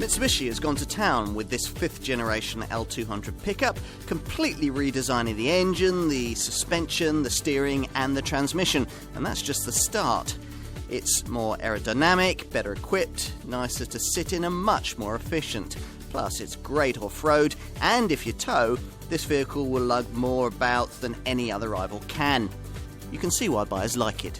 Mitsubishi has gone to town with this 5th generation L200 pickup, completely redesigning the engine, the suspension, the steering and the transmission, and that's just the start. It's more aerodynamic, better equipped, nicer to sit in and much more efficient. Plus it's great off-road, and if you tow, this vehicle will lug more about than any other rival can. You can see why buyers like it.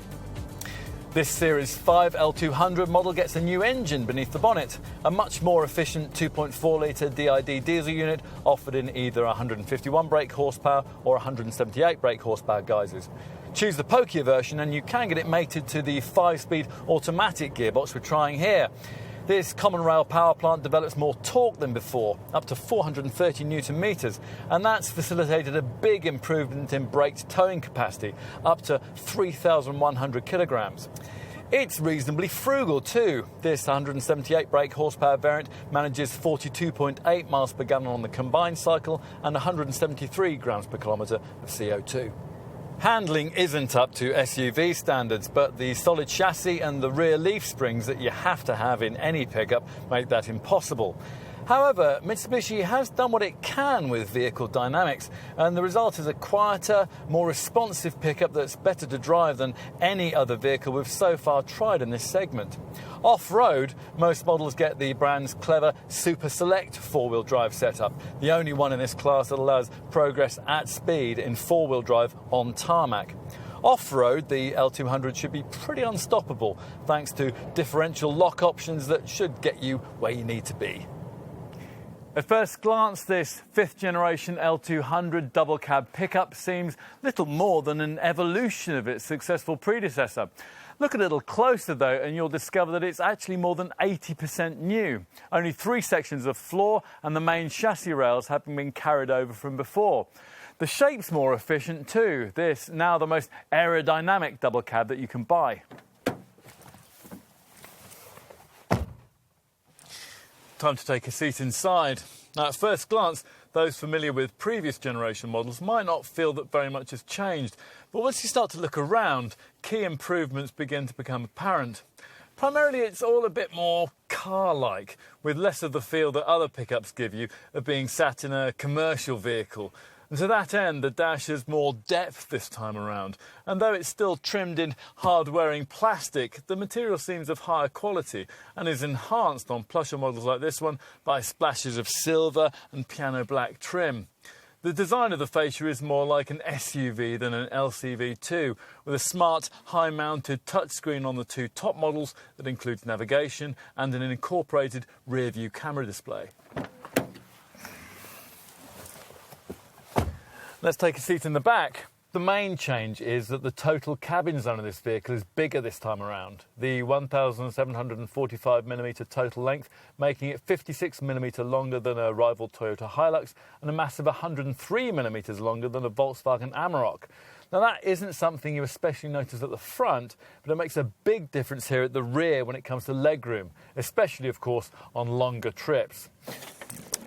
This Series 5 L200 model gets a new engine beneath the bonnet, a much more efficient 2.4-litre DID diesel unit offered in either 151 brake horsepower or 178 brake horsepower guises. Choose the pokier version and you can get it mated to the 5-speed automatic gearbox we're trying here. This common rail power plant develops more torque than before, up to 430 newton meters, and that's facilitated a big improvement in braked towing capacity, up to 3,100 kilograms. It's reasonably frugal too. This 178 brake horsepower variant manages 42.8 miles per gallon on the combined cycle and 173 grams per kilometre of CO2. Handling isn't up to SUV standards, but the solid chassis and the rear leaf springs that you have to have in any pickup make that impossible. However, Mitsubishi has done what it can with vehicle dynamics, and the result is a quieter, more responsive pickup that's better to drive than any other vehicle we've so far tried in this segment. Off-road, most models get the brand's clever Super Select four-wheel drive setup, the only one in this class that allows progress at speed in four-wheel drive on tarmac. Off-road, the L200 should be pretty unstoppable, thanks to differential lock options that should get you where you need to be. At first glance, this 5th generation L200 double cab pickup seems little more than an evolution of its successful predecessor. Look a little closer though and you'll discover that it's actually more than 80% new. Only 3 sections of floor and the main chassis rails having been carried over from before. The shape's more efficient too. This now the most aerodynamic double cab that you can buy. Time to take a seat inside. Now, at first glance, those familiar with previous generation models might not feel that very much has changed, but once you start to look around, key improvements begin to become apparent. Primarily, it's all a bit more car-like, with less of the feel that other pickups give you of being sat in a commercial vehicle. And to that end, the dash has more depth this time around, and though it's still trimmed in hard-wearing plastic, the material seems of higher quality and is enhanced on plusher models like this one by splashes of silver and piano black trim. The design of the fascia is more like an SUV than an LCV too, with a smart, high-mounted touchscreen on the 2 top models that includes navigation and an incorporated rear-view camera display. Let's take a seat in the back. The main change is that the total cabin zone of this vehicle is bigger this time around. The 1,745mm total length, making it 56mm longer than a rival Toyota Hilux and a massive 103mm longer than a Volkswagen Amarok. Now that isn't something you especially notice at the front, but it makes a big difference here at the rear when it comes to legroom, especially of course on longer trips.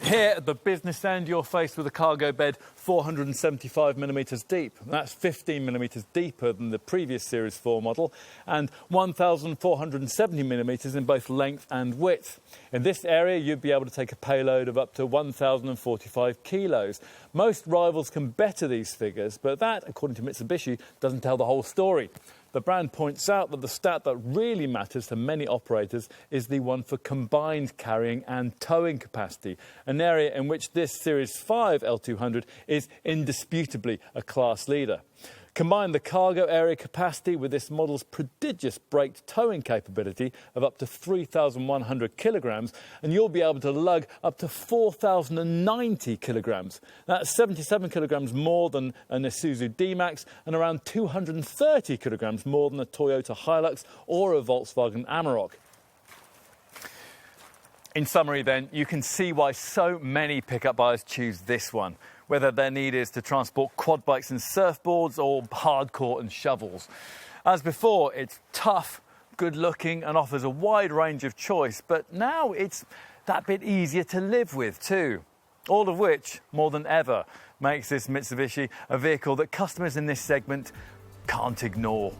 Here at the business end, you're faced with a cargo bed 475mm deep. That's 15mm deeper than the previous Series 4 model and 1,470mm in both length and width. In this area, you'd be able to take a payload of up to 1,045 kilos. Most rivals can better these figures, but that, according to Mitsubishi, doesn't tell the whole story. The brand points out that the stat that really matters to many operators is the one for combined carrying and towing capacity, an area in which this Series 5 L200 is indisputably a class leader. Combine the cargo area capacity with this model's prodigious braked towing capability of up to 3,100 kilograms, and you'll be able to lug up to 4,090 kilograms. That's 77 kilograms more than an Isuzu D-Max and around 230 kilograms more than a Toyota Hilux or a Volkswagen Amarok. In summary then, you can see why so many pickup buyers choose this one, whether their need is to transport quad bikes and surfboards or hardcore and shovels. As before, it's tough, good looking and offers a wide range of choice, but now it's that bit easier to live with too. All of which, more than ever, makes this Mitsubishi a vehicle that customers in this segment can't ignore.